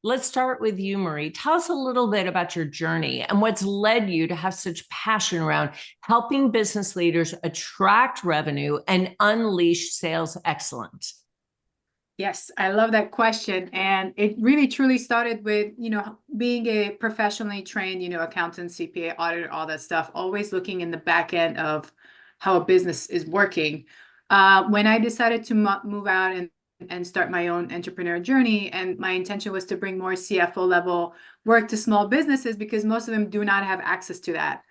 Let's start with you, Marie. Tell us a little bit about your journey and what's led you to have such passion around helping business leaders attract revenue and unleash sales excellence. Yes, I love that question. And it really truly started with, being a professionally trained, accountant, CPA, auditor, all that stuff, always looking in the back end of how a business is working. When I decided to move out and start my own entrepreneur journey, and my intention was to bring more CFO level work to small businesses because most of them do not have access to that.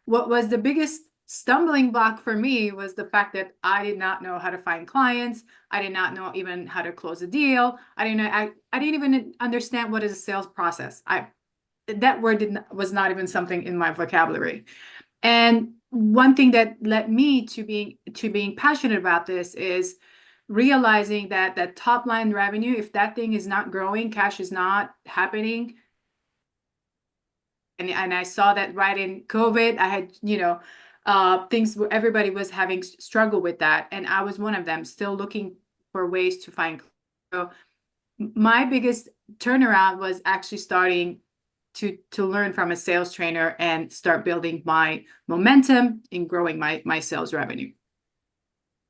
What was the biggest stumbling block for me was the fact that I did not know how to find clients. I did not know even how to close a deal. I didn't even understand what is a sales process. That word was not even something in my vocabulary. And one thing that led me to being passionate about this is realizing that top line revenue, if that thing is not growing, cash is not happening. And I saw that right in COVID. I had, things where everybody was having struggle with that. And I was one of them, still looking for ways to find. So my biggest turnaround was actually starting to learn from a sales trainer and start building my momentum in growing my sales revenue.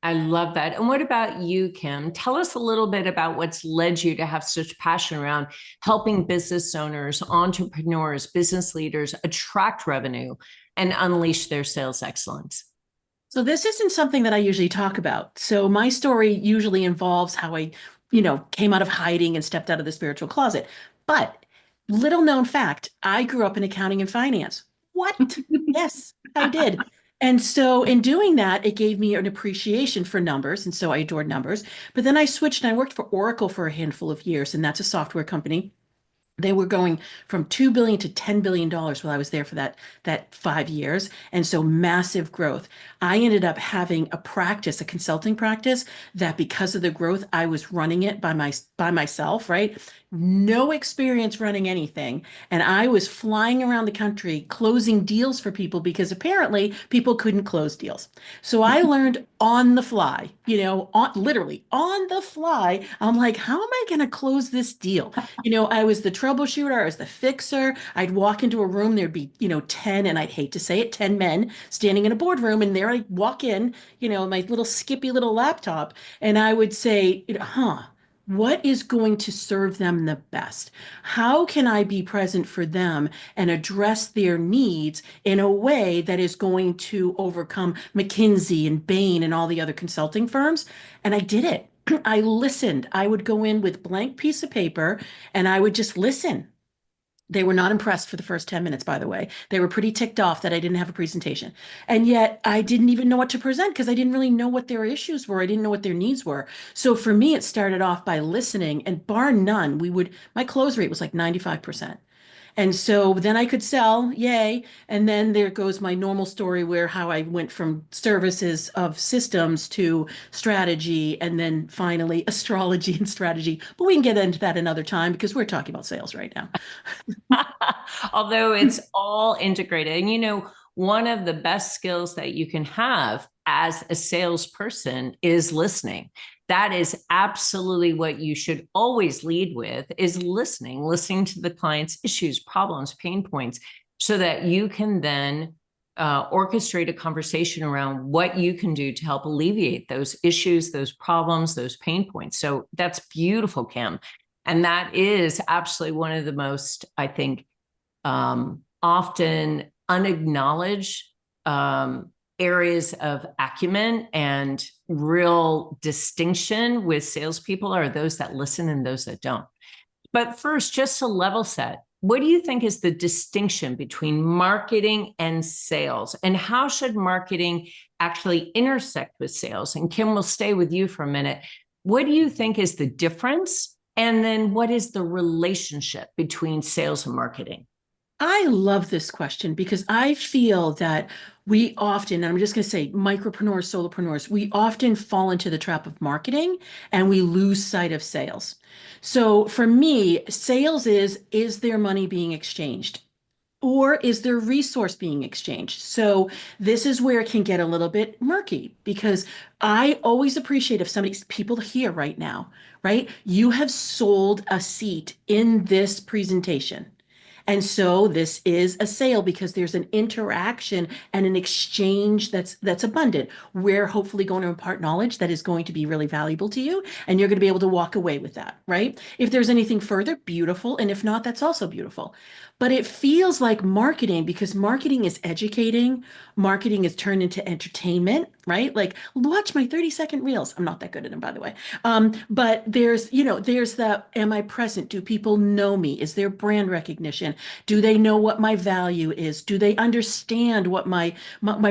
I love that. And what about you, Kim? Tell us a little bit about what's led you to have such passion around helping business owners, entrepreneurs, business leaders attract revenue and unleash their sales excellence. So this isn't something that I usually talk about. So my story usually involves how I came out of hiding and stepped out of the spiritual closet. But little known fact, I grew up in accounting and finance. What? Yes, I did. And so in doing that, it gave me an appreciation for numbers. And so I adored numbers. But then I switched and I worked for Oracle for a handful of years, and that's a software company. They were going from $2 billion to $10 billion while I was there for that 5 years. And so massive growth. I ended up having a consulting practice that because of the growth, I was running it by myself, right? No experience running anything. And I was flying around the country closing deals for people because apparently people couldn't close deals. So I learned on the fly, literally on the fly. I'm like, how am I going to close this deal? I was the troubleshooter, I was the fixer. I'd walk into a room, there'd be, 10, and I'd hate to say it, 10 men standing in a boardroom. And there I'd walk in, my little skippy little laptop, and I would say, what is going to serve them the best? How can I be present for them and address their needs in a way that is going to overcome McKinsey and Bain and all the other consulting firms? And I did it. I listened. I would go in with blank piece of paper and I would just listen. They were not impressed for the first 10 minutes, by the way. They were pretty ticked off that I didn't have a presentation. And yet I didn't even know what to present because I didn't really know what their issues were. I didn't know what their needs were. So for me, it started off by listening, and bar none, my close rate was like 95%. And so then I could sell, yay. And then there goes my normal story where how I went from services of systems to strategy and then finally astrology and strategy. But we can get into that another time because we're talking about sales right now. Although it's all integrated. And one of the best skills that you can have as a salesperson is listening. That is absolutely what you should always lead with, is listening to the client's issues, problems, pain points, so that you can then orchestrate a conversation around what you can do to help alleviate those issues, those problems, those pain points. So that's beautiful, Kim. And that is absolutely one of the most, I think, often unacknowledged areas of acumen and real distinction with salespeople are those that listen and those that don't. But first, just to level set, what do you think is the distinction between marketing and sales? And how should marketing actually intersect with sales? And Kim, we'll stay with you for a minute. What do you think is the difference? And then what is the relationship between sales and marketing? I love this question because I feel that we often, and I'm just going to say micropreneurs, solopreneurs, we often fall into the trap of marketing and we lose sight of sales. So for me, sales is there money being exchanged? Or is there resource being exchanged? So this is where it can get a little bit murky because I always appreciate if people here right now, right? You have sold a seat in this presentation. And so this is a sale because there's an interaction and an exchange that's abundant. We're hopefully going to impart knowledge that is going to be really valuable to you, and you're going to be able to walk away with that, right? If there's anything further, beautiful, and if not, that's also beautiful. But it feels like marketing because marketing is educating, marketing is turned into entertainment, right? Like watch my 30-second reels. I'm not that good at them, by the way. But there's the, am I present? Do people know me? Is there brand recognition? Do they know what my value is? Do they understand what my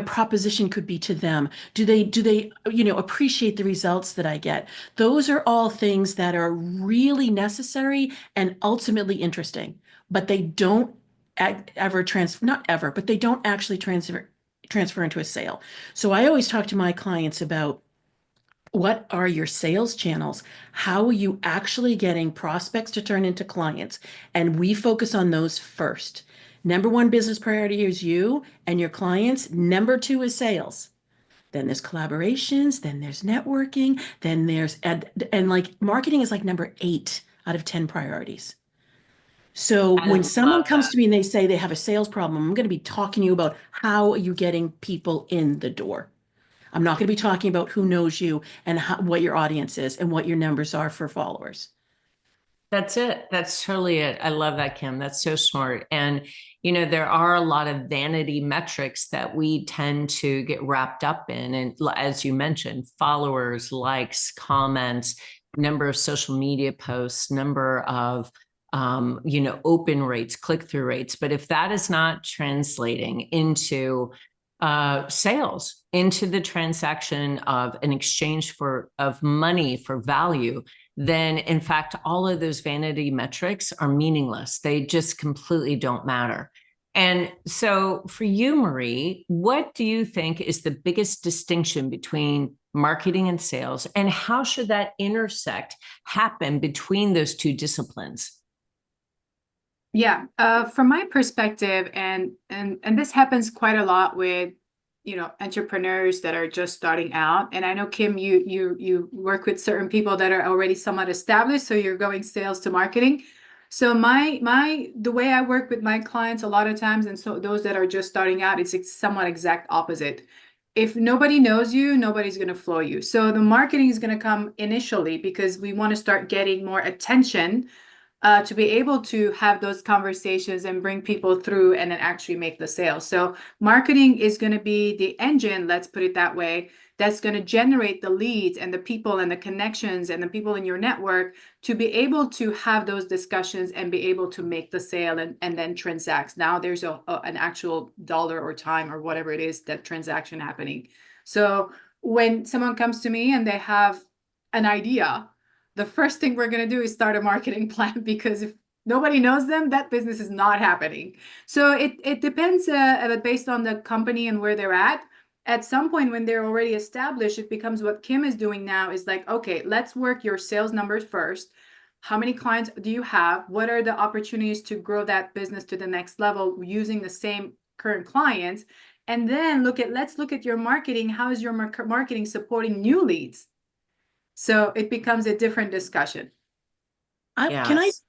proposition could be to them? Do they appreciate the results that I get? Those are all things that are really necessary and ultimately interesting, but they don't ever not ever, but they don't actually transfer into a sale. So I always talk to my clients about what are your sales channels? How are you actually getting prospects to turn into clients? And we focus on those first. Number one business priority is you and your clients. Number two is sales. Then there's collaborations, then there's networking, then there's and like marketing is like number 8 out of 10 priorities. So I when someone love comes that. to me and they say they have a sales problem, I'm going to be talking to you about how are you getting people in the door. I'm not going to be talking about who knows you and what your audience is and what your numbers are for followers. That's it. That's totally it. I love that, Kim. That's so smart. And, there are a lot of vanity metrics that we tend to get wrapped up in. And as you mentioned, followers, likes, comments, number of social media posts, number of, open rates, click-through rates. But if that is not translating into sales, into the transaction of an exchange of money for value, then in fact, all of those vanity metrics are meaningless. They just completely don't matter. And so for you, Marie, what do you think is the biggest distinction between marketing and sales, and how should that intersect happen between those two disciplines? Yeah, from my perspective, and this happens quite a lot with entrepreneurs that are just starting out. And I know, Kim, you work with certain people that are already somewhat established, so you're going sales to marketing. So the way I work with my clients a lot of times, and so those that are just starting out, it's somewhat exact opposite. If nobody knows you, nobody's going to flow you. So the marketing is going to come initially because we want to start getting more attention to be able to have those conversations and bring people through and then actually make the sale. So marketing is going to be the engine, let's put it that way, that's going to generate the leads and the people and the connections and the people in your network to be able to have those discussions and be able to make the sale and then transact. Now there's an actual dollar or time or whatever it is, that transaction happening. So when someone comes to me and they have an idea, the first thing we're going to do is start a marketing plan, because if nobody knows them, that business is not happening. So it depends based on the company and where they're at. At some point when they're already established, it becomes what Kim is doing now is like, okay, let's work your sales numbers first. How many clients do you have? What are the opportunities to grow that business to the next level using the same current clients? And then let's look at your marketing. How is your marketing supporting new leads? So it becomes a different discussion. Yes.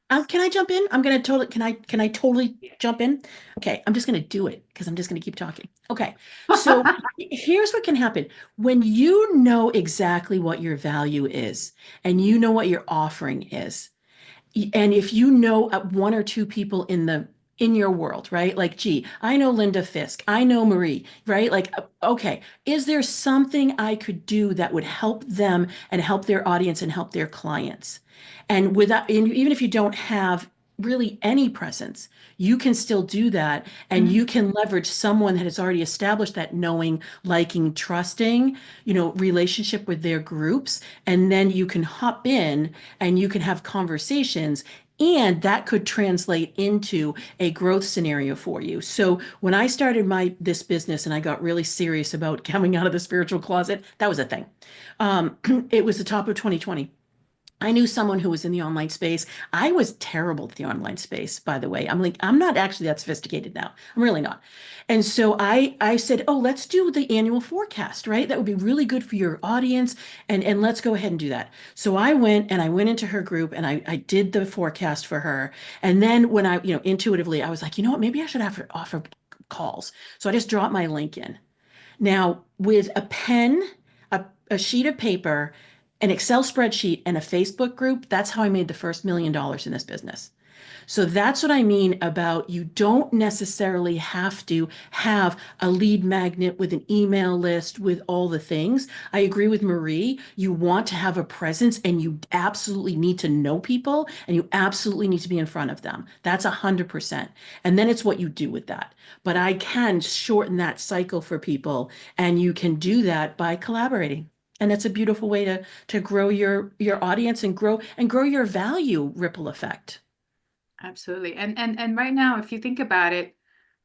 Can I jump in? I'm gonna totally can I totally jump in? Okay, I'm just gonna do it because I'm just gonna keep talking. Okay, so here's what can happen when you know exactly what your value is and you know what your offering is. And if you know one or two people in your world, right? Like, gee, I know Linda Fisk, I know Marie, right? Like, okay, is there something I could do that would help them and help their audience and help their clients? And even if you don't have really any presence, you can still do that, and you can leverage someone that has already established that knowing, liking, trusting, relationship with their groups, and then you can hop in and you can have conversations, and that could translate into a growth scenario for you. So when I started this business and I got really serious about coming out of the spiritual closet, that was a thing. It was the top of 2020. I knew someone who was in the online space. I was terrible at the online space, by the way. I'm like, I'm not actually that sophisticated now. I'm really not. And so I said, "Oh, let's do the annual forecast, right? That would be really good for your audience, and let's go ahead and do that." So I went into her group and I did the forecast for her. And then when I, intuitively, I was like, you know what, maybe I should have offer calls. So I just dropped my link in. Now, with a pen, a sheet of paper, an Excel spreadsheet, and a Facebook group, that's how I made the first $1 million in this business. So that's what I mean about you don't necessarily have to have a lead magnet with an email list with all the things. I agree with Marie. You want to have a presence and you absolutely need to know people and you absolutely need to be in front of them. That's 100%. And then it's what you do with that. But I can shorten that cycle for people and you can do that by collaborating. And it's a beautiful way to grow your audience and grow your value ripple effect. Absolutely. And right now, if you think about it,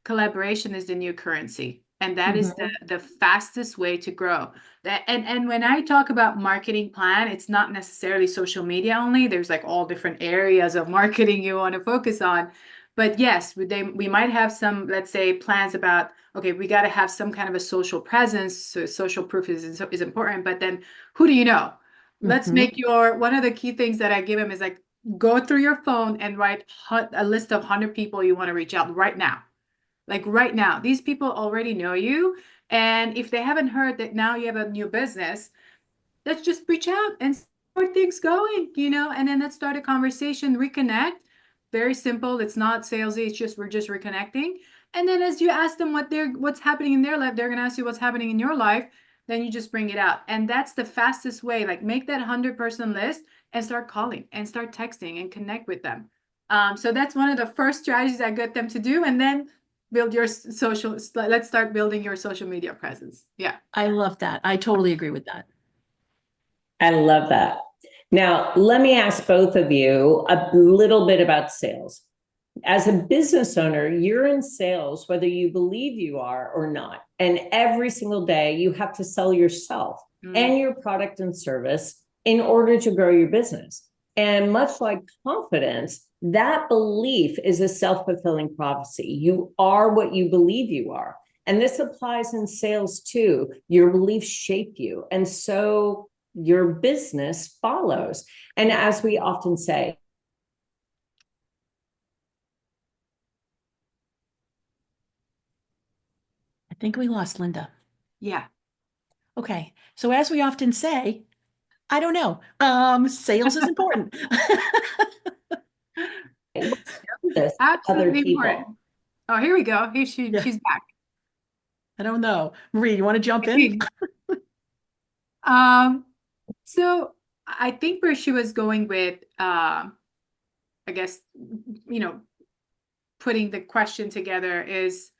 collaboration is the new currency. And that is Mhm. the fastest way to grow. And when I talk about marketing plan, it's not necessarily social media only. There's like all different areas of marketing you want to focus on. But yes, we might have some, let's say, plans about, okay, we got to have some kind of a social presence. So social proof is important. But then who do you know? Let's Mhm. make one of the key things that I give them is like, go through your phone and write a list of 100 people you want to reach out right now. Like right now, these people already know you. And if they haven't heard that now you have a new business, let's just reach out and see where things going, and then let's start a conversation, reconnect. Very simple. It's not salesy. It's just we're just reconnecting. And then as you ask them what's happening in their life, they're gonna ask you what's happening in your life. Then you just bring it out. And that's the fastest way. Like make that 100-person list and start calling and start texting and connect with them. So that's one of the first strategies I get them to do. And then build your social, let's start building your social media presence. Yeah. I love that. I totally agree with that. I love that. Now, let me ask both of you a little bit about sales. As a business owner, you're in sales, whether you believe you are or not. And every single day, you have to sell yourself and your product and service in order to grow your business. And much like confidence, that belief is a self-fulfilling prophecy. You are what you believe you are. And this applies in sales too. Your beliefs shape you. And so your business follows. And as we often say, I think we lost Linda. Yeah. Okay. So as we often say, I don't know. Sales is important. this other Absolutely people. important. Oh, here we go. Yeah, She's back. I don't know. Marie, you want to jump in? Hey. Um, so I think where she was going with, I guess, you know, putting the question together is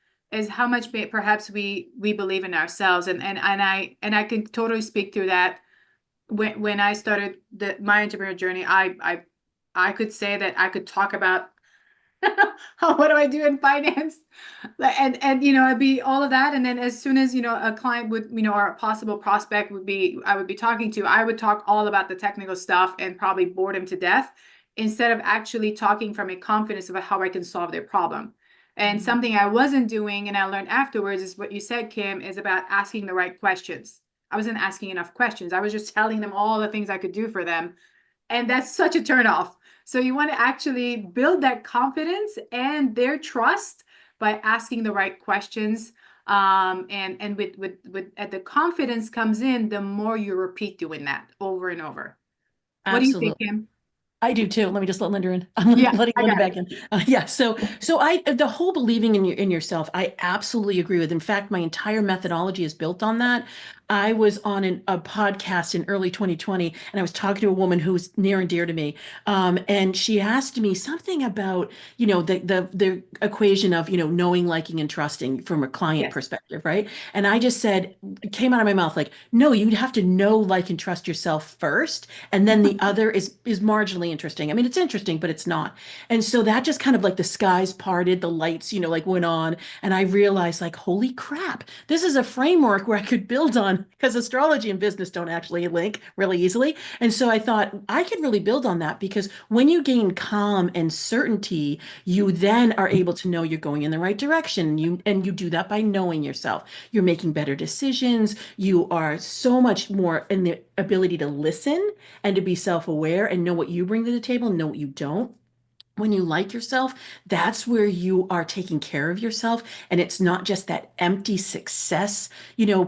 how much perhaps we believe in ourselves, and I can totally speak through that. When I started my entrepreneurial journey, I could say that I could talk about what do I do in finance? And it'd be all of that. And then as soon as, a client would, or a possible prospect I would be talking to, I would talk all about the technical stuff and probably bore them to death instead of actually talking from a confidence about how I can solve their problem. And something I wasn't doing and I learned afterwards is what you said, Kim, is about asking the right questions. I wasn't asking enough questions. I was just telling them all the things I could do for them. And that's such a turnoff. So you want to actually build that confidence and their trust by asking the right questions. And with at the confidence comes in, the more you repeat doing that over and over. What do you think, Absolutely. Kim? I do too. Let me just let Linda in. I'm Yeah, letting I Linda got back it. in. Yeah. So the whole believing in yourself, I absolutely agree with. In fact, my entire methodology is built on that. I was on a podcast in early 2020, and I was talking to a woman who's near and dear to me. And she asked me something about, the equation of, knowing, liking, and trusting from a client Yes. perspective, right? And I just said, it came out of my mouth like, no, you'd have to know, like, and trust yourself first, and then the other is marginally interesting. I mean, it's interesting, but it's not. And so that just kind of like the skies parted, the lights, like went on, and I realized like, holy crap, this is a framework where I could build on because astrology and business don't actually link really easily. And so I thought I could really build on that because when you gain calm and certainty, you then are able to know you're going in the right direction. You do that by knowing yourself. You're making better decisions. You are so much more in the ability to listen and to be self-aware and know what you bring to the table and know what you don't. When you like yourself, that's where you are taking care of yourself. And it's not just that empty success,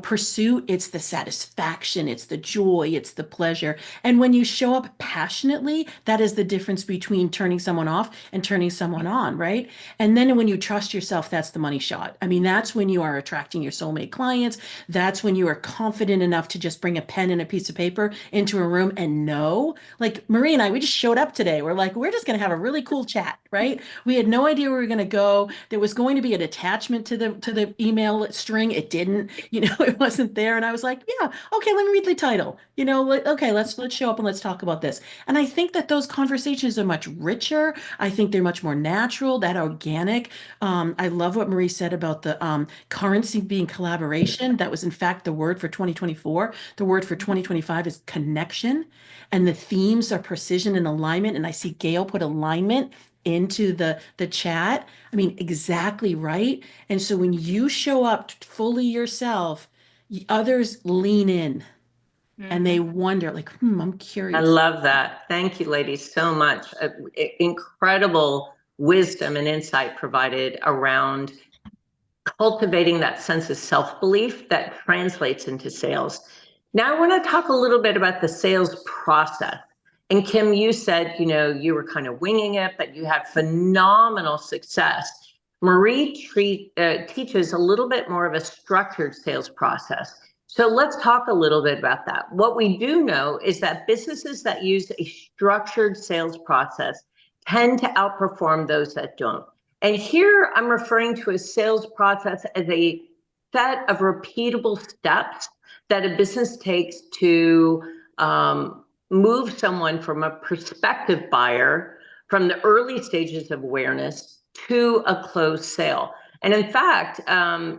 pursuit. It's the satisfaction, it's the joy, it's the pleasure. And when you show up passionately, that is the difference between turning someone off and turning someone on, right? And then when you trust yourself, that's the money shot. I mean, that's when you are attracting your soulmate clients. That's when you are confident enough to just bring a pen and a piece of paper into a room and know. Like Marie and I, we just showed up today. We're like, we're just going to have a really cool chat, right? We had no idea where we were going to go. There was going to be an attachment to the email string. It didn't, it wasn't there. And I was like, yeah, okay, let me read the title. Okay, let's show up and let's talk about this. And I think that those conversations are much richer. I think they're much more natural, that organic. I love what Marie said about the currency being collaboration. That was in fact the word for 2024. The word for 2025 is connection. And the themes are precision and alignment. And I see Gail put alignment into the chat. I mean, exactly right. And so when you show up fully yourself, others lean in and they wonder, like, I'm I curious. love that. Thank you, ladies, so much. Incredible wisdom and insight provided around cultivating that sense of self-belief that translates into sales. Now I want to talk a little bit about the sales process. And Kim, you said, you were kind of winging it, but you had phenomenal success. Marie teaches a little bit more of a structured sales process. So let's talk a little bit about that. What we do know is that businesses that use a structured sales process tend to outperform those that don't. And here I'm referring to a sales process as a set of repeatable steps that a business takes to move someone from a prospective buyer from the early stages of awareness to a closed sale. And in fact,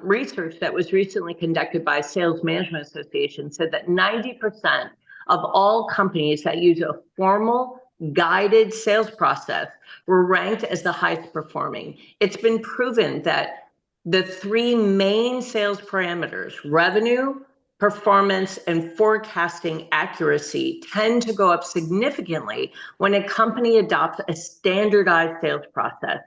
research that was recently conducted by Sales Management Association said that 90% of all companies that use a formal guided sales process were ranked as the highest performing. It's been proven that the three main sales parameters, revenue, performance, and forecasting accuracy, tend to go up significantly when a company adopts a standardized sales process.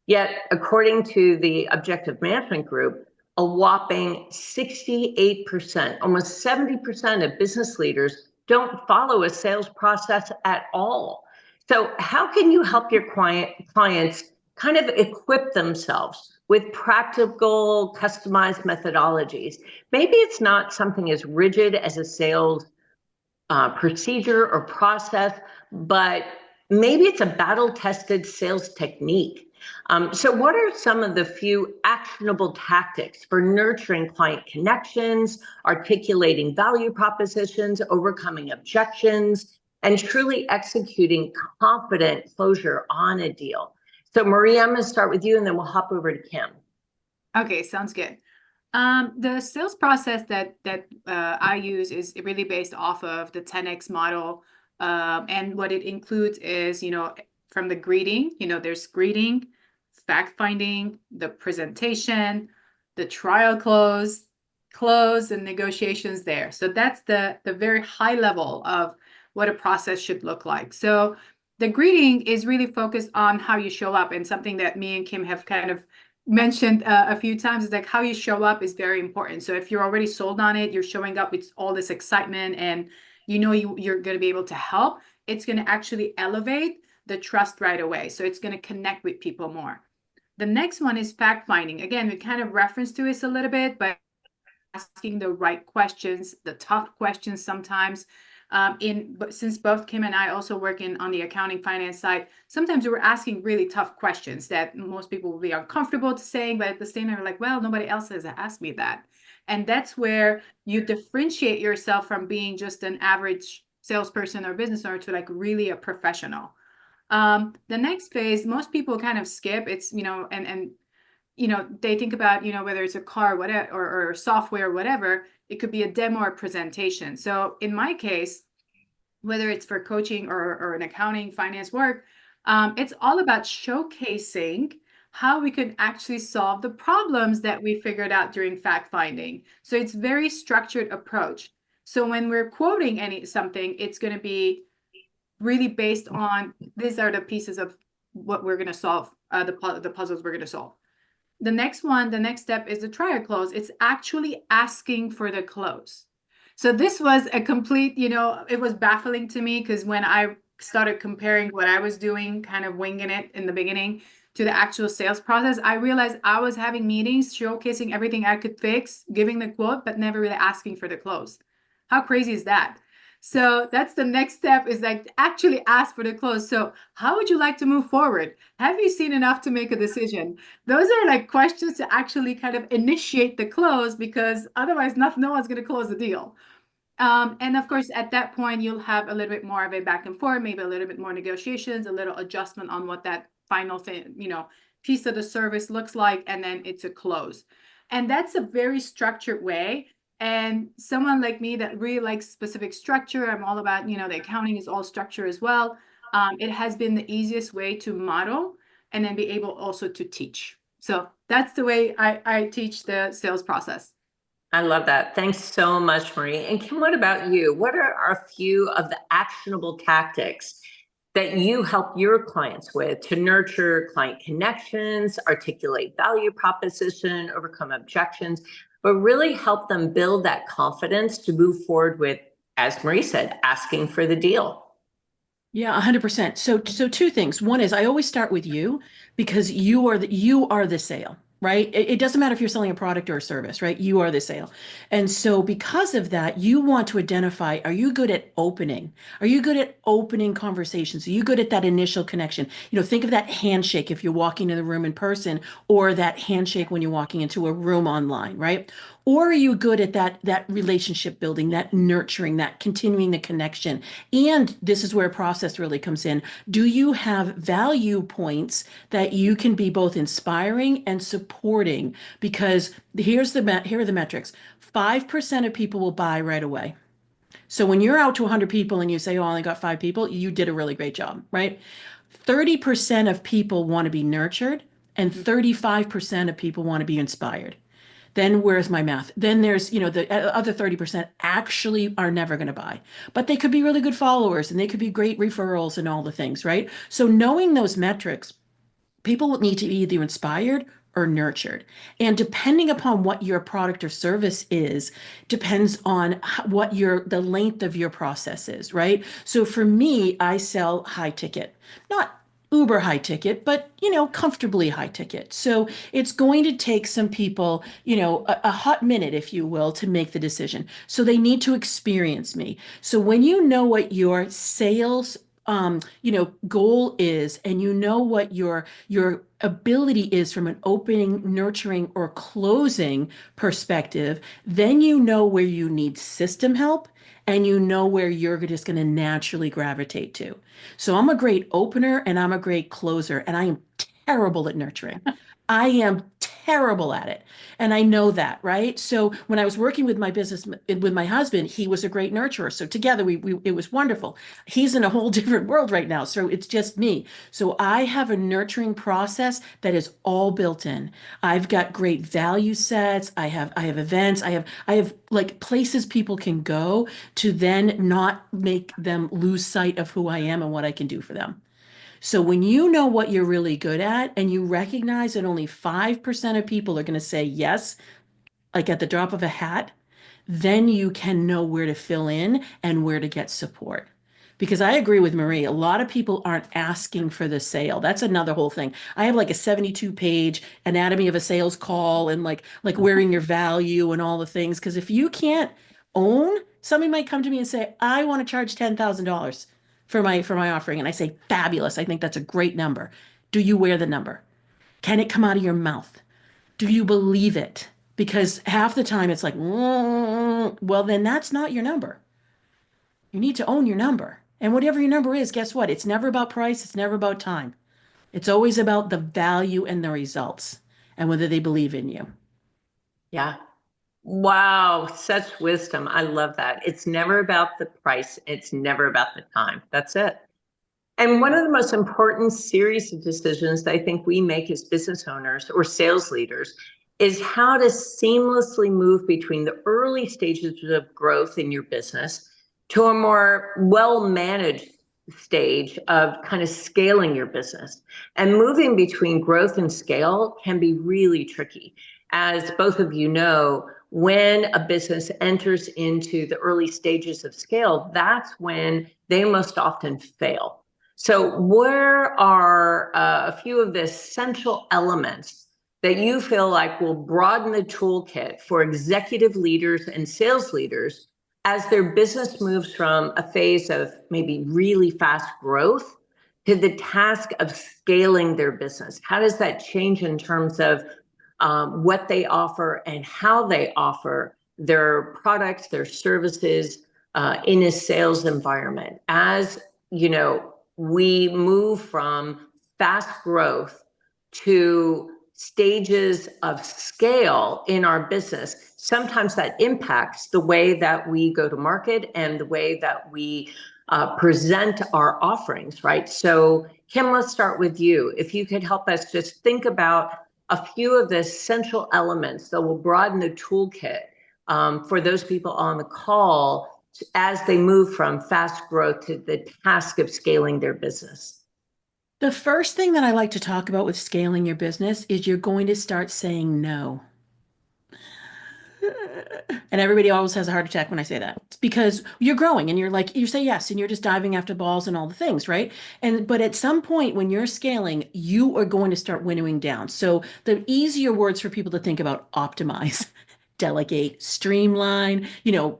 Yet, according to the Objective Management Group, a whopping 68%, almost 70% of business leaders don't follow a sales process at all. So how can you help your clients kind of equip themselves with practical, customized methodologies? Maybe it's not something as rigid as a sales procedure or process, but maybe it's a battle-tested sales technique. So what are some of the few actionable tactics for nurturing client connections, articulating value propositions, overcoming objections, and truly executing confident closure on a deal? So Maria, I'm going to start with you and then we'll hop over to Kim. Okay, sounds good. The sales process that I use is really based off of the 10X model. And what it includes is, from the greeting, there's greeting, fact finding, the presentation, the trial close, and negotiations there. So that's the very high level of what a process should look like. So the greeting is really focused on how you show up, and something that me and Kim have kind of mentioned a few times is like how you show up is very important. So if you're already sold on it, you're showing up with all this excitement and you're going to be able to help, it's going to actually elevate the trust right away. So it's going to connect with people more. The next one is fact finding. Again, we kind of reference to this a little bit, but asking the right questions, the tough questions sometimes. Since both Kim and I also work on the accounting finance side, sometimes we're asking really tough questions that most people will be uncomfortable to saying, but at the same time, we're like, well, nobody else has asked me that. And that's where you differentiate yourself from being just an average salesperson or business owner to like really a professional. The next phase, most people kind of skip. It's, and they think about, whether it's a car, whatever, or software, whatever, It could be a demo or presentation. So in my case, whether it's for coaching or an accounting, finance work, it's all about showcasing how we could actually solve the problems that we figured out during fact finding. So it's very structured approach. So when we're quoting something, it's going to be really based on these are the pieces of what we're going to solve, the puzzles we're going to solve. The next step is the triad close. It's actually asking for the close. So this was a complete, it was baffling to me because when I started comparing what I was doing, kind of winging it in the beginning to the actual sales process, I realized I was having meetings showcasing everything I could fix, giving the quote, but never really asking for the close. How crazy is that? So that's the next step, is like actually ask for the close. So how would you like to move forward? Have you seen enough to make a decision? Those are like questions to actually kind of initiate the close, because otherwise no one's going to close the deal. And of course, at that point, you'll have a little bit more of a back and forth, maybe a little bit more negotiations, a little adjustment on what that final thing, piece of the service looks like, and then it's a close. And that's a very structured way. And someone like me that really likes specific structure, I'm all about, the accounting is all structure as well. It has been the easiest way to model and then be able also to teach. So that's the way I teach the sales process. I love that. Thanks so much, Marie. And Kim, what about you? What are a few of the actionable tactics that you help your clients with to nurture client connections, articulate value proposition, overcome objections, but really help them build that confidence to move forward with, as Marie said, asking for the deal? Yeah, 100%. So two things. One is I always start with you, because you are the sale, right? It doesn't matter if you're selling a product or a service, right? You are the sale. And so because of that, you want to identify, are you good at opening? Are you good at opening conversations? Are you good at that initial connection? Think of that handshake if you're walking in the room in person, or that handshake when you're walking into a room online, right? Or are you good at that relationship building, that nurturing, that continuing the connection? And this is where process really comes in. Do you have value points that you can be both inspiring and supporting? Because here are the metrics. 5% of people will buy right away. So when you're out to 100 people and you say, oh, I only got 5 people, you did a really great job, right? 30% of people want to be nurtured, and 35% of people want to be inspired. Then where's my math? Then there's, the other 30% actually are never going to buy, but they could be really good followers and they could be great referrals and all the things, right? So knowing those metrics, people will need to be either inspired or nurtured. And depending upon what your product or service is, depends on what the length of your process is, right? So for me, I sell high ticket, not uber high ticket, but comfortably high ticket. So it's going to take some people, a hot minute, if you will, to make the decision. So they need to experience me. So when you know what your sales goal is, and you know what your ability is from an opening, nurturing, or closing perspective, then you know where you need system help, and you know where you're just going to naturally gravitate to. So I'm a great opener and I'm a great closer, and I am terrible at nurturing. I am terrible at it. And I know that, right? So when I was working with my business with my husband, he was a great nurturer. So together we it was wonderful. He's in a whole different world right now. So it's just me. So I have a nurturing process that is all built in. I've got great value sets. I have events. I have like places people can go to then not make them lose sight of who I am and what I can do for them. So when you know what you're really good at, and you recognize that only 5% of people are going to say yes, like at the drop of a hat, then you can know where to fill in and where to get support. Because I agree with Marie, a lot of people aren't asking for the sale. That's another whole thing. I have like a 72-page anatomy of a sales call, and like wearing your value and all the things. Because if you can't own, somebody might come to me and say, I want to charge $10,000 for my offering. And I say, fabulous. I think that's a great number. Do you wear the number? Can it come out of your mouth? Do you believe it? Because half the time it's like, well, then that's not your number. You need to own your number. And whatever your number is, guess what? It's never about price. It's never about time. It's always about the value and the results and whether they believe in you. Yeah. Wow, such wisdom. I love that. It's never about the price. It's never about the time. That's it. And one of the most important series of decisions that I think we make as business owners or sales leaders is how to seamlessly move between the early stages of growth in your business to a more well-managed stage of kind of scaling your business. And moving between growth and scale can be really tricky. As both of you know, when a business enters into the early stages of scale, that's when they most often fail. So where are a few of the essential elements that you feel like will broaden the toolkit for executive leaders and sales leaders as their business moves from a phase of maybe really fast growth to the task of scaling their business? How does that change in terms of what they offer and how they offer their products, their services in a sales environment? As you know, we move from fast growth to stages of scale in our business. Sometimes that impacts the way that we go to market and the way that we present our offerings, right? So, Kim, let's start with you. If you could help us just think about a few of the essential elements that will broaden the toolkit for those people on the call as they move from fast growth to the task of scaling their business. The first thing that I like to talk about with scaling your business is you're going to start saying no. And everybody always has a heart attack when I say that. It's because you're growing and you're like, you say yes, and you're just diving after balls and all the things, right? But at some point when you're scaling, you are going to start winnowing down. So the easier words for people to think about: optimize, delegate, streamline,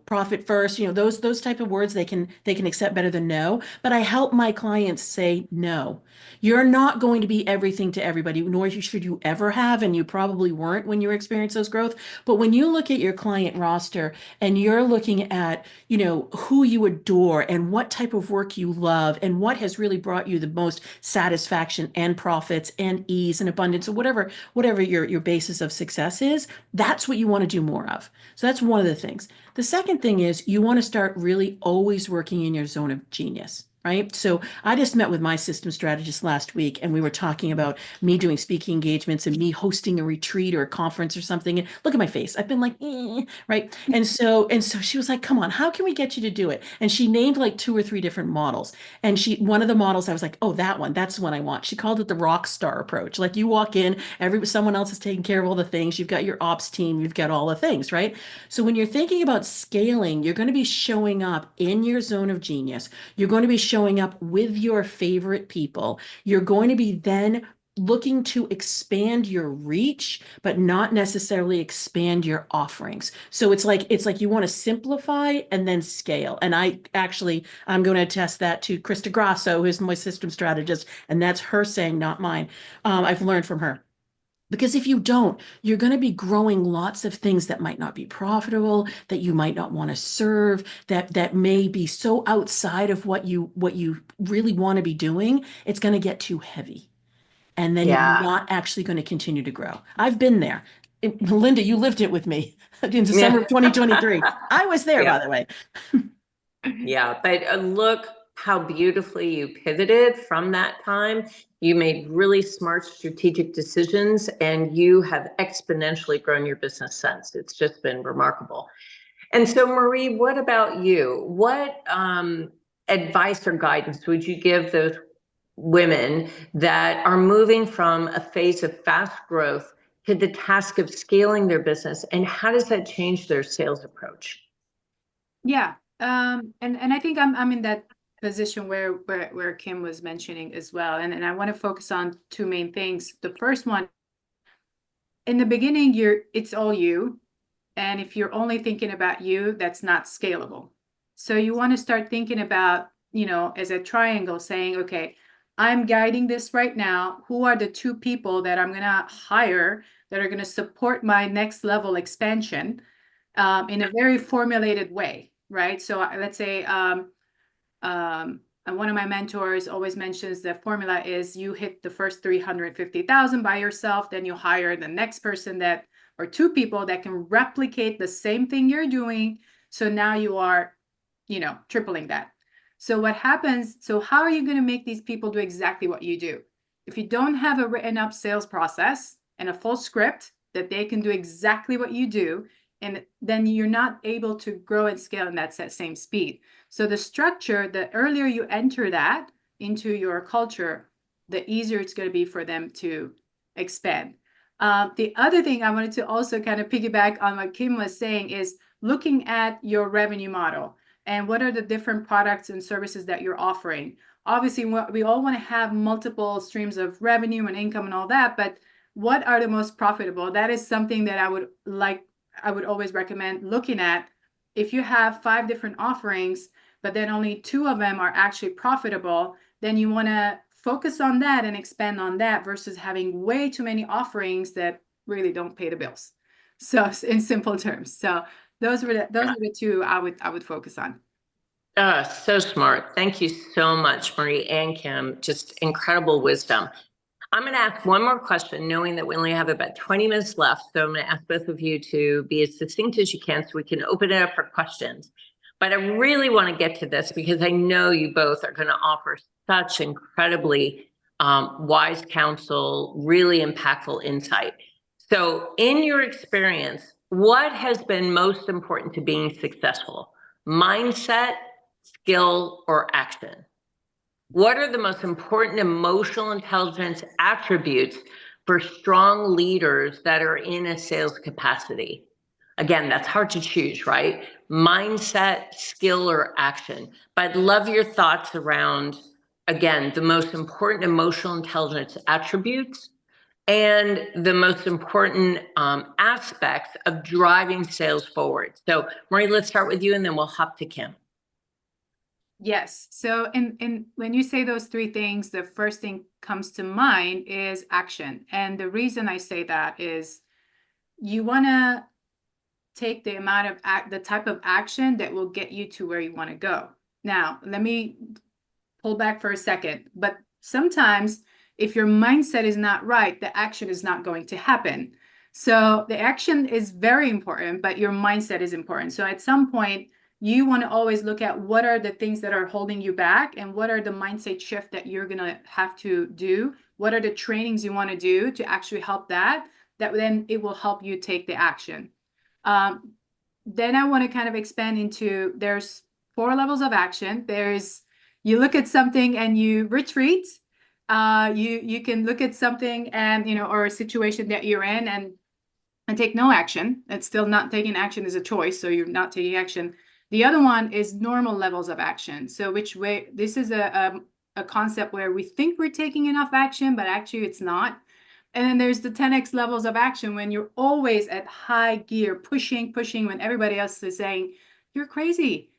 profit first, those type of words they can accept better than no. But I help my clients say no. You're not going to be everything to everybody, nor should you ever have, and you probably weren't when you experienced those growth. But when you look at your client roster and you're looking at, who you adore and what type of work you love and what has really brought you the most satisfaction and profits and ease and abundance or whatever your basis of success is, that's what you want to do more of. So that's one of the things. The second thing is you want to start really always working in your zone of genius. Right. So I just met with my system strategist last week, and we were talking about me doing speaking engagements and me hosting a retreat or a conference or something. And look at my face. I've been like, right. And so she was like, come on, how can we get you to do it? And she named like 2 or 3 different models. And one of the models, I was like, oh, that one, that's the one I want. She called it the rock star approach. Like you walk in, someone else is taking care of all the things. You've got your ops team, you've got all the things, right? So when you're thinking about scaling, you're going to be showing up in your zone of genius. You're going to be showing up with your favorite people. You're going to be then looking to expand your reach, but not necessarily expand your offerings. So it's like you want to simplify and then scale. And I'm going to attest that to Krista Grasso, who's my system strategist, and that's her saying, not mine. I've learned from her. Because if you don't, you're going to be growing lots of things that might not be profitable, that you might not want to serve, that may be so outside of what you really want to be doing. It's going to get too heavy. And then you're Yeah. not actually going to continue to grow. I've been there. Linda, you lived it with me in December Yeah. of 2023. I was there, by Yeah. the way. Yeah. But look how beautifully you pivoted from that time. You made really smart strategic decisions and you have exponentially grown your business since. It's just been remarkable. And so, Marie, what about you? What advice or guidance would you give those women that are moving from a phase of fast growth to the task of scaling their business? And how does that change their sales approach? Yeah. And I think I'm in that position where Kim was mentioning as well. And I want to focus on 2 main things. The first one, in the beginning, it's all you. And if you're only thinking about you, that's not scalable. So you want to start thinking about, as a triangle, saying, okay, I'm guiding this right now. Who are the 2 people that I'm going to hire that are going to support my next level expansion in a very formulated way, right? So let's say one of my mentors always mentions the formula is you hit the first 350,000 by yourself, then you hire the next person that or two people that can replicate the same thing you're doing. So now you are, tripling that. So what happens? So how are you going to make these people do exactly what you do? If you don't have a written up sales process and a full script that they can do exactly what you do, and then you're not able to grow and scale in that same speed. So the structure, the earlier you enter that into your culture, the easier it's going to be for them to expand. The other thing I wanted to also kind of piggyback on what Kim was saying is looking at your revenue model and what are the different products and services that you're offering. Obviously, we all want to have multiple streams of revenue and income and all that, but what are the most profitable? That is something that I would always recommend looking at. If you have 5 different offerings, but then only 2 of them are actually profitable, then you want to focus on that and expand on that versus having way too many offerings that really don't pay the bills. So in simple terms. So those are the 2 I would focus on. So smart. Thank you so much, Marie and Kim. Just incredible wisdom. I'm going to ask one more question, knowing that we only have about 20 minutes left. So I'm going to ask both of you to be as succinct as you can so we can open it up for questions. But I really want to get to this because I know you both are going to offer such incredibly wise counsel, really impactful insight. So in your experience, what has been most important to being successful? Mindset, skill, or action? What are the most important emotional intelligence attributes for strong leaders that are in a sales capacity? Again, that's hard to choose, right? Mindset, skill, or action. But I'd love your thoughts around, again, the most important emotional intelligence attributes and the most important aspects of driving sales forward. So, Marie, let's start with you and then we'll hop to Kim. Yes. So in when you say those 3 things, the first thing comes to mind is action. And the reason I say that is you want to take the amount of the type of action that will get you to where you want to go. Now, let me pull back for a second. But sometimes if your mindset is not right, the action is not going to happen. So the action is very important, but your mindset is important. So at some point, you want to always look at what are the things that are holding you back and what are the mindset shift that you're going to have to do. What are the trainings you want to do to actually help that then it will help you take the action. Then I want to kind of expand into there's 4 levels of action. There's you look at something and you retreat. You can look at something and or a situation that you're in and take no action. It's still not taking action is a choice, so you're not taking action. The other one is normal levels of action. So which way this is a concept where we think we're taking enough action, but actually it's not. And then there's the 10x levels of action when you're always at high gear, pushing when everybody else is saying, you're crazy.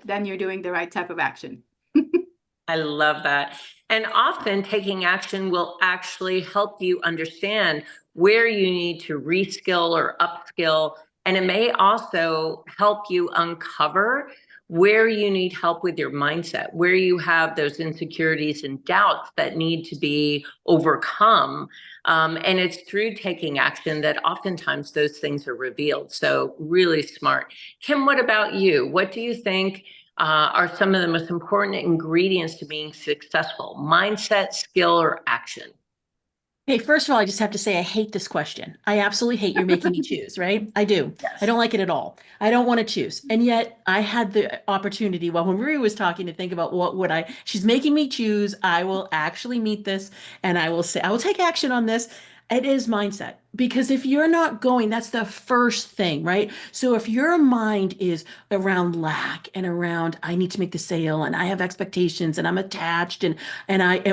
Then you're doing the right type of action. I love that. And often taking action will actually help you understand where you need to reskill or upskill. And it may also help you uncover where you need help with your mindset, where you have those insecurities and doubts that need to be overcome. And it's through taking action that oftentimes those things are revealed. So really smart. Kim, what about you? What do you think are some of the most important ingredients to being successful? Mindset, skill, or action? Hey, first of all, I just have to say I hate this question. I absolutely hate you're making me choose, right? I do. I Yes. don't like it at all. I don't want to choose. And yet I had the opportunity while when Maria was talking to think about what would she's making me choose. I will actually meet this and I will say, I will take action on this. It is mindset because if you're not going, that's the first thing, right? So if your mind is around lack and around, I need to make the sale and I have expectations and I'm attached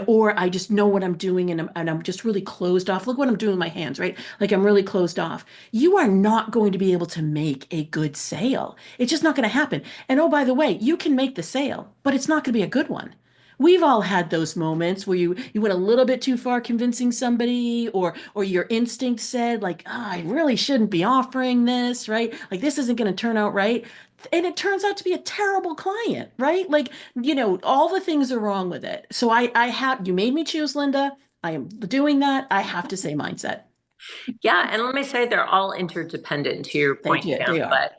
or I just know what I'm doing and I'm just really closed off. Look what I'm doing with my hands, right? Like I'm really closed off. You are not going to be able to make a good sale. It's just not going to happen. And oh, by the way, you can make the sale, but it's not going to be a good one. We've all had those moments where you went a little bit too far convincing somebody or your instinct said like, oh, I really shouldn't be offering this, right? Like this isn't going to turn out right. And it turns out to be a terrible client, right? Like, all the things are wrong with it. So I have, you made me choose, Linda. I am doing that. I have to say mindset. Yeah, and let me say they're all interdependent to your point, Kim. They are.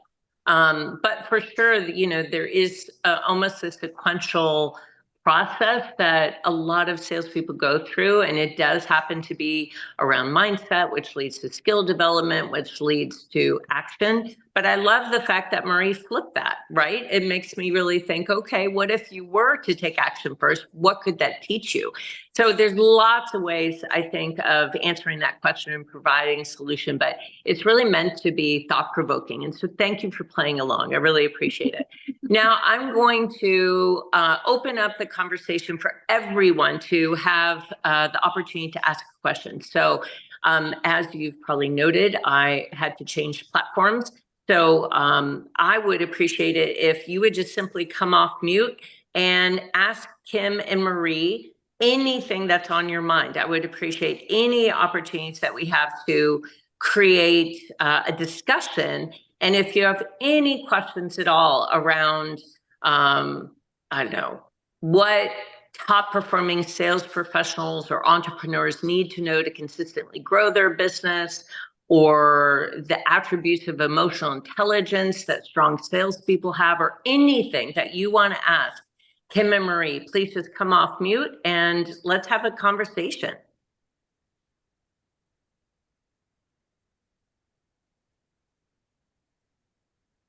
But for sure, there is almost a sequential process that a lot of salespeople go through, and it does happen to be around mindset, which leads to skill development, which leads to action. But I love the fact that Marie flipped that, right? It makes me really think, okay, what if you were to take action first? What could that teach you? So there's lots of ways, I think, of answering that question and providing a solution, but it's really meant to be thought-provoking. And so thank you for playing along. I really appreciate it. Now I'm going to open up the conversation for everyone to have the opportunity to ask a question. So as you've probably noted, I had to change platforms. So I would appreciate it if you would just simply come off mute and ask Kim and Marie anything that's on your mind. I would appreciate any opportunities that we have to create a discussion. And if you have any questions at all around, I don't know, what top performing sales professionals or entrepreneurs need to know to consistently grow their business, or the attributes of emotional intelligence that strong salespeople have, or anything that you want to ask, Kim and Marie, please just come off mute and let's have a conversation.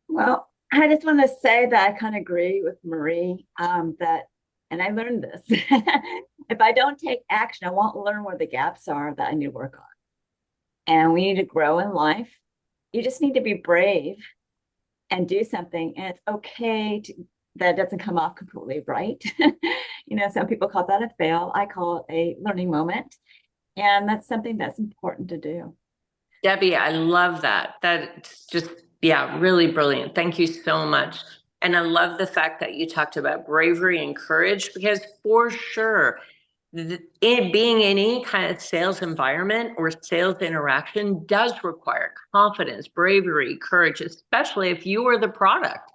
Well, I just want to say that I kind of agree with Marie that, and I learned this. If I don't take action, I won't learn where the gaps are that I need to work on. And we need to grow in life. You just need to be brave and do something. And it's okay that it doesn't come off completely right. Some people call that a fail. I call it a learning moment. And that's something that's important to do. Debbie, I love that. That's just, yeah, really brilliant. Thank you so much. And I love the fact that you talked about bravery and courage, because for sure, being in any kind of sales environment or sales interaction does require confidence, bravery, courage, especially if you are the product.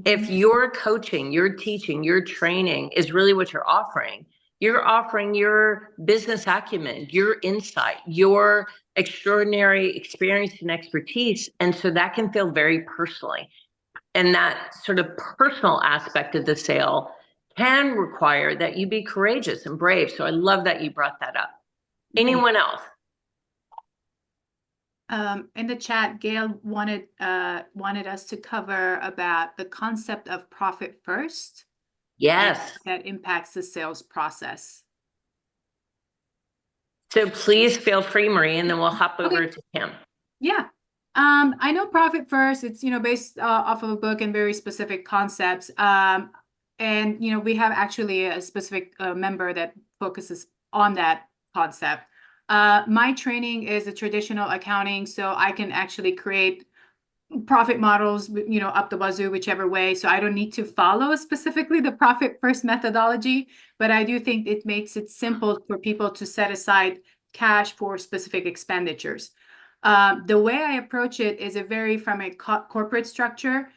If your coaching, your teaching, your training is really what you're offering your business acumen, your insight, your extraordinary experience and expertise. And so that can feel very personally. And that sort of personal aspect of the sale can require that you be courageous and brave. So I love that you brought that up. Anyone else? In the chat, Gail wanted us to cover about the concept of profit first. Yes. That impacts the sales process. So please feel free, Marie, and then we'll hop over to Kim. Yeah. I know profit first. It's, based off of a book and very specific concepts. And, we have actually a specific member that focuses on that concept. My training is a traditional accounting, so I can actually create profit models, up the wazoo, whichever way. So I don't need to follow specifically the profit first methodology, but I do think it makes it simple for people to set aside cash for specific expenditures. The way I approach it is from a corporate structure.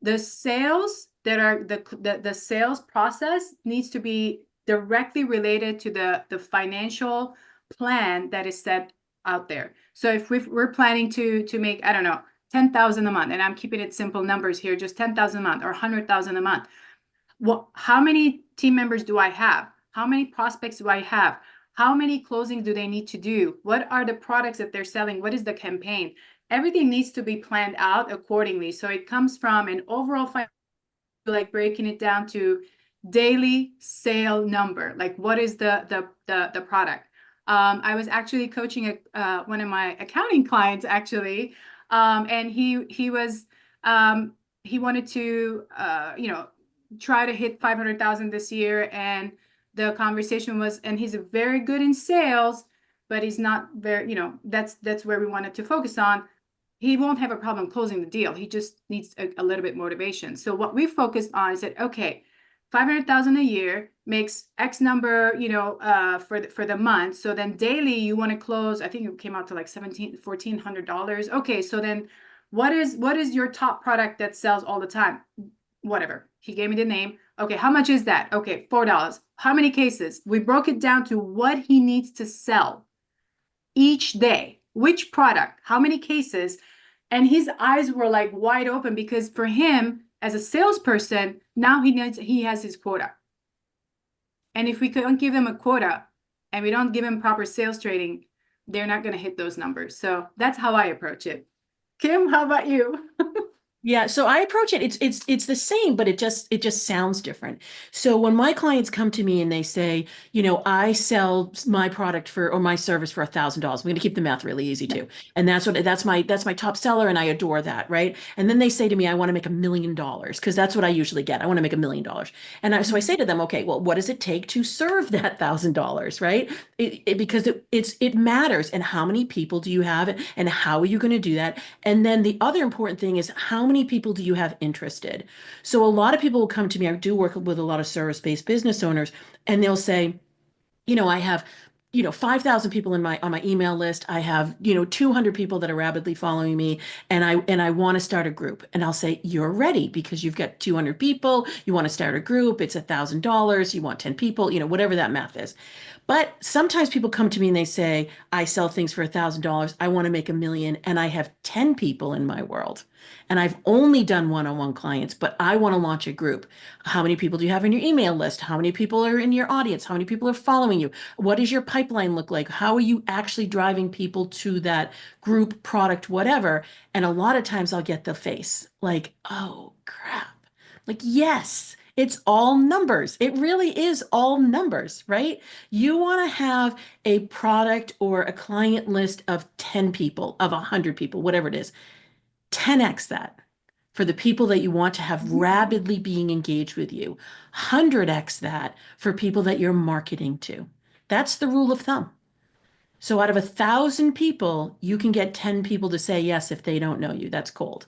The sales that are the sales process needs to be directly related to the financial plan that is set out there. So if we're planning to make, I don't know, 10,000 a month, and I'm keeping it simple numbers here, just 10,000 a month or 100,000 a month. How many team members do I have? How many prospects do I have? How many closings do they need to do? What are the products that they're selling? What is the campaign? Everything needs to be planned out accordingly. So it comes from an overall like breaking it down to daily sale number. Like what is the product? I was actually coaching one of my accounting clients actually, and he wanted to try to hit 500,000 this year, and the conversation was, and he's very good in sales, but he's not very, that's where we wanted to focus on. He won't have a problem closing the deal. He just needs a little bit motivation. So what we focused on is that, okay, 500,000 a year makes X number, for the month. So then daily you want to close, I think it came out to like $1,400. Okay. So then what is your top product that sells all the time? Whatever. He gave me the name. Okay. How much is that? Okay. $4. How many cases? We broke it down to what he needs to sell each day. which product, how many cases? And his eyes were like wide open, because for him as a salesperson, now he has his quota. And if we don't give them a quota and we don't give them proper sales training, they're not going to hit those numbers. So that's how I approach it. Kim, how about you? Yeah, so I approach it. It's the same, but it just sounds different. So when my clients come to me and they say, I sell my product for or my service for $1,000. I'm going to keep the math really easy too, and that's my top seller, and I adore that, right? And then they say to me, I want to make $1 million because that's what I usually get. I want to make $1 million, and so I say to them, okay, well, what does it take to serve that $1,000, right? Because it matters, and how many people do you have, and how are you going to do that? And then the other important thing is how many people do you have interested? So a lot of people will come to me. I do work with a lot of service-based business owners, and they'll say, I have, 5,000 people on my email list. I have, 200 people that are rapidly following me, and I want to start a group. And I'll say, you're ready because you've got 200 people. You want to start a group. It's $1,000. You want 10 people, whatever that math is. But sometimes people come to me and they say, I sell things for $1,000. I want to make $1 million, and I have 10 people in my world. And I've only done one-on-one clients, but I want to launch a group. How many people do you have in your email list? How many people are in your audience? How many people are following you? What does your pipeline look like? How are you actually driving people to that group, product, whatever? And a lot of times I'll get the face like, oh crap. Like, yes, it's all numbers. It really is all numbers, right? You want to have a product or a client list of 10 people, of 100 people, whatever it is. 10x that for the people that you want to have rapidly being engaged with you. 100x that for people that you're marketing to. That's the rule of thumb. So out of 1,000 people, you can get 10 people to say yes if they don't know you. That's cold.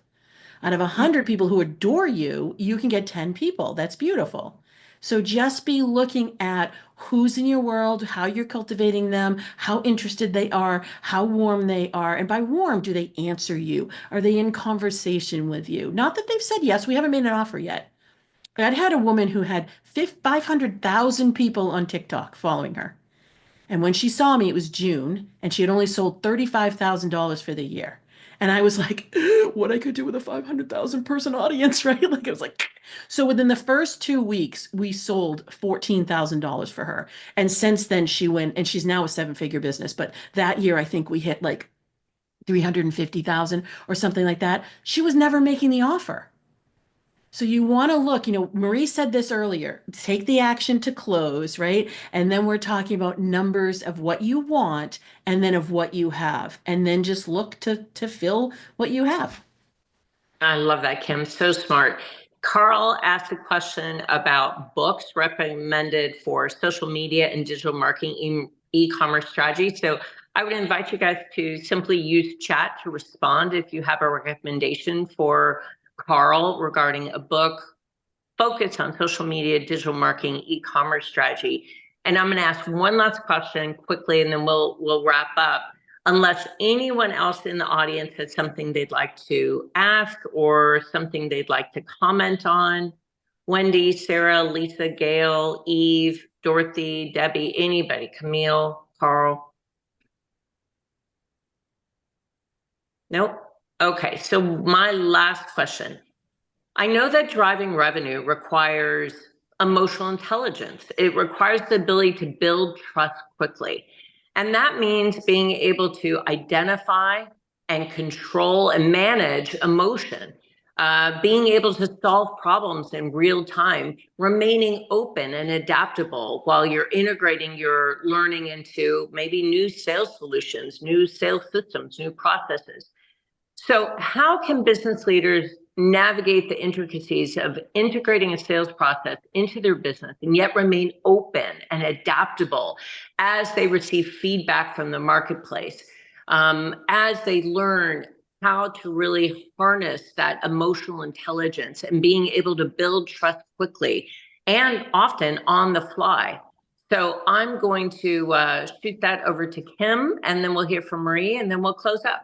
Out of 100 people who adore you, you can get 10 people. That's beautiful. So just be looking at who's in your world, how you're cultivating them, how interested they are, how warm they are. And by warm, do they answer you? Are they in conversation with you? Not that they've said yes, we haven't made an offer yet. I'd had a woman who had 500,000 people on TikTok following her. And when she saw me, it was June, and she had only sold $35,000 for the year. And I was like, what I could do with a 500,000 person audience, right? Like, I was like, so within the first 2 weeks, we sold $14,000 for her. And since then, she went, and she's now a 7-figure business. But that year, I think we hit like 350,000 or something like that. She was never making the offer. So you want to look, Marie said this earlier, take the action to close, right? And then we're talking about numbers of what you want and then of what you have. And then just look to fill what you have. I love that, Kim. So smart. Carl asked a question about books recommended for social media and digital marketing e-commerce strategy. So I would invite you guys to simply use chat to respond if you have a recommendation for Carl regarding a book focused on social media, digital marketing, e-commerce strategy. And I'm going to ask one last question quickly, and then we'll wrap up. Unless anyone else in the audience has something they'd like to ask or something they'd like to comment on. Wendy, Sarah, Lisa, Gail, Eve, Dorothy, Debbie, anybody, Camille, Carl. Nope. Okay, so my last question. I know that driving revenue requires emotional intelligence. It requires the ability to build trust quickly. And that means being able to identify and control and manage emotion, being able to solve problems in real time, remaining open and adaptable while you're integrating your learning into maybe new sales solutions, new sales systems, new processes. So how can business leaders navigate the intricacies of integrating a sales process into their business and yet remain open and adaptable as they receive feedback from the marketplace, as they learn how to really harness that emotional intelligence and being able to build trust quickly and often on the fly? So I'm going to shoot that over to Kim, and then we'll hear from Marie, and then we'll close up.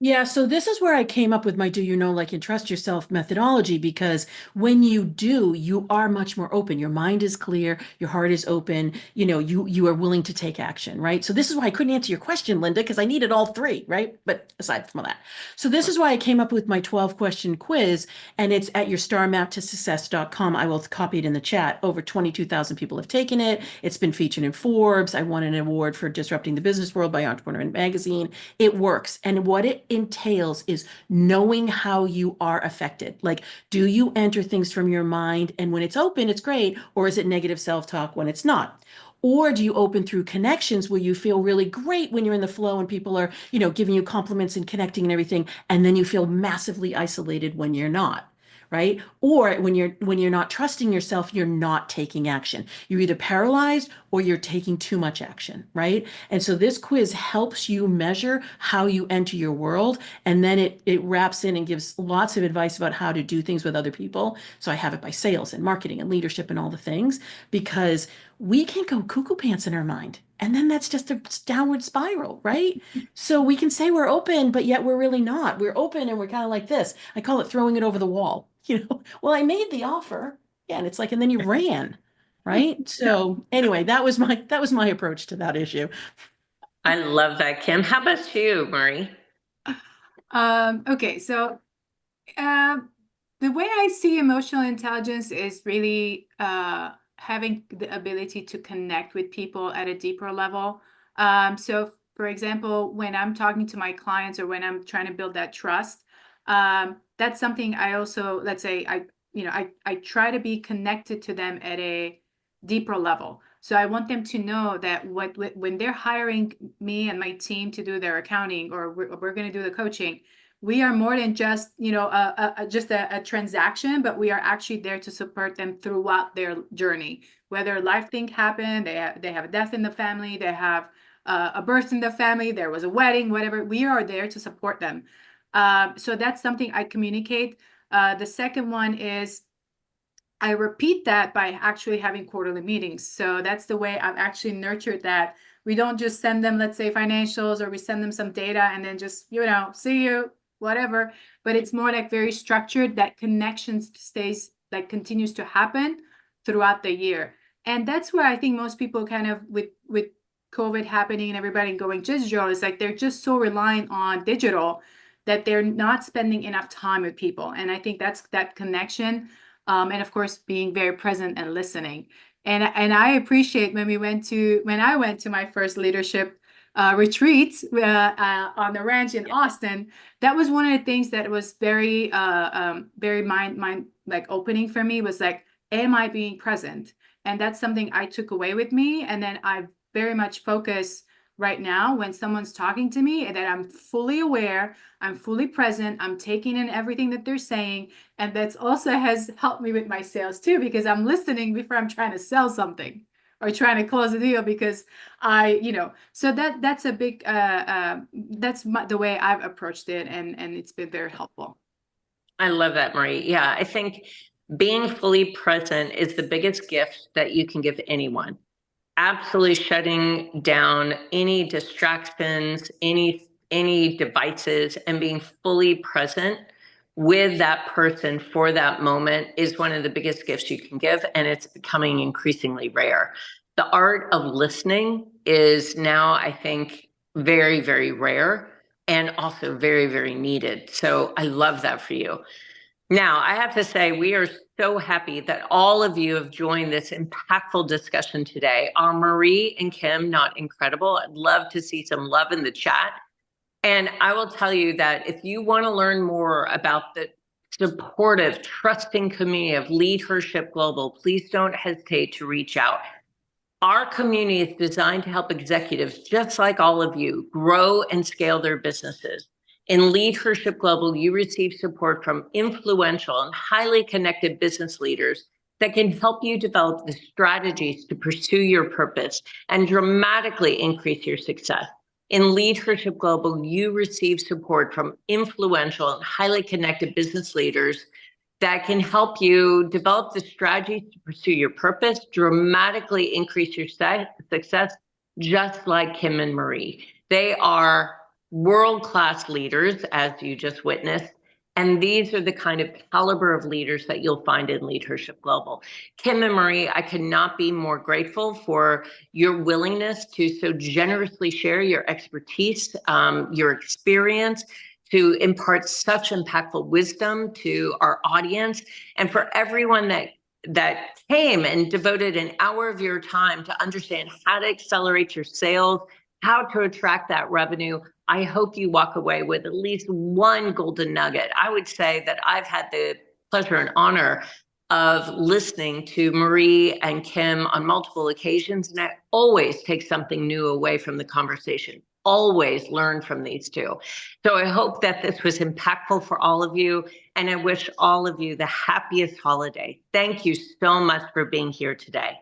Yeah, so this is where I came up with my do you know, like, and trust yourself methodology, because when you do, you are much more open. Your mind is clear, your heart is open, you are willing to take action, right? So this is why I couldn't answer your question, Linda, because I needed all three, right? But aside from that. So this is why I came up with my 12 question quiz, and it's at your starmaptosuccess.com. I will copy it in the chat. Over 22,000 people have taken it. It's been featured in Forbes. I won an award for disrupting the business world by Entrepreneur Magazine. It works. And what it entails is knowing how you are affected. Like, do you enter things from your mind? And when it's open, it's great. Or is it negative self-talk when it's not? Or do you open through connections where you feel really great when you're in the flow and people are, giving you compliments and connecting and everything, and then you feel massively isolated when you're not, right? Or when you're not trusting yourself, you're not taking action. You're either paralyzed or you're taking too much action, right? And so this quiz helps you measure how you enter your world, and then it wraps in and gives lots of advice about how to do things with other people. So I have it by sales and marketing and leadership and all the things, because we can go cuckoo pants in our mind. And then that's just a downward spiral, right? So we can say we're open, but yet we're really not. We're open and we're kind of like this. I call it throwing it over the wall. Well, I made the offer. Yeah, and it's like, and then you ran, right? So anyway, that was my approach to that issue. I love that, Kim. How about you, Marie? Okay, so the way I see emotional intelligence is really having the ability to connect with people at a deeper level. So, for example, when I'm talking to my clients or when I'm trying to build that trust, that's something I also, let's say, I try to be connected to them at a deeper level. So I want them to know that when they're hiring me and my team to do their accounting, or we're going to do the coaching, we are more than just just a transaction, but we are actually there to support them throughout their journey. Whether life thing happened, they have a death in the family, they have a birth in the family, there was a wedding, whatever, we are there to support them. So that's something I communicate. The second one is I repeat that by actually having quarterly meetings. So that's the way I've actually nurtured that. We don't just send them, let's say, financials, or we send them some data and then just, see you, whatever. But it's more like very structured, that connections stays, like, continues to happen throughout the year. And that's where I think most people kind of, with COVID happening and everybody going digital, is like they're just so reliant on digital that they're not spending enough time with people. And I think that's that connection. And of course, being very present and listening. And I appreciate when I went to my first leadership retreat on the ranch in Austin. That was one of the things that was very very mind like opening for me, was like, am I being present? And that's something I took away with me. And then I very much focus right now when someone's talking to me, and that I'm fully aware, I'm fully present, I'm taking in everything that they're saying. And that's also has helped me with my sales too, because I'm listening before I'm trying to sell something or trying to close a deal, because so that's a big that's the way I've approached it, and it's been very helpful. I love that, Marie. Yeah, I think being fully present is the biggest gift that you can give anyone. Absolutely shutting down any distractions, any devices, and being fully present with that person for that moment is one of the biggest gifts you can give, and it's becoming increasingly rare. The art of listening is now, I think, very, very rare, and also very, very needed. So I love that for you. Now, I have to say, we are so happy that all of you have joined this impactful discussion today. Are Marie and Kim not incredible? I'd love to see some love in the chat. And I will tell you that if you want to learn more about the supportive, trusting community of Leadership Global, please don't hesitate to reach out. Our community is designed to help executives just like all of you grow and scale their businesses. In Leadership Global, you receive support from influential and highly connected business leaders that can help you develop the strategies to pursue your purpose and dramatically increase your success. In Leadership Global, you receive support from influential and highly connected business leaders that can help you develop the strategies to pursue your purpose, dramatically increase your success, just like Kim and Marie. They are world-class leaders, as you just witnessed. And these are the kind of caliber of leaders that you'll find in Leadership Global. Kim and Marie, I cannot be more grateful for your willingness to so generously share your expertise, your experience, to impart such impactful wisdom to our audience, and for everyone that came and devoted an hour of your time to understand how to accelerate your sales, how to attract that revenue. I hope you walk away with at least one golden nugget. I would say that I've had the pleasure and honor of listening to Marie and Kim on multiple occasions, and I always take something new away from the conversation. Always learn from these two. So I hope that this was impactful for all of you, and I wish all of you the happiest holiday. Thank you so much for being here today.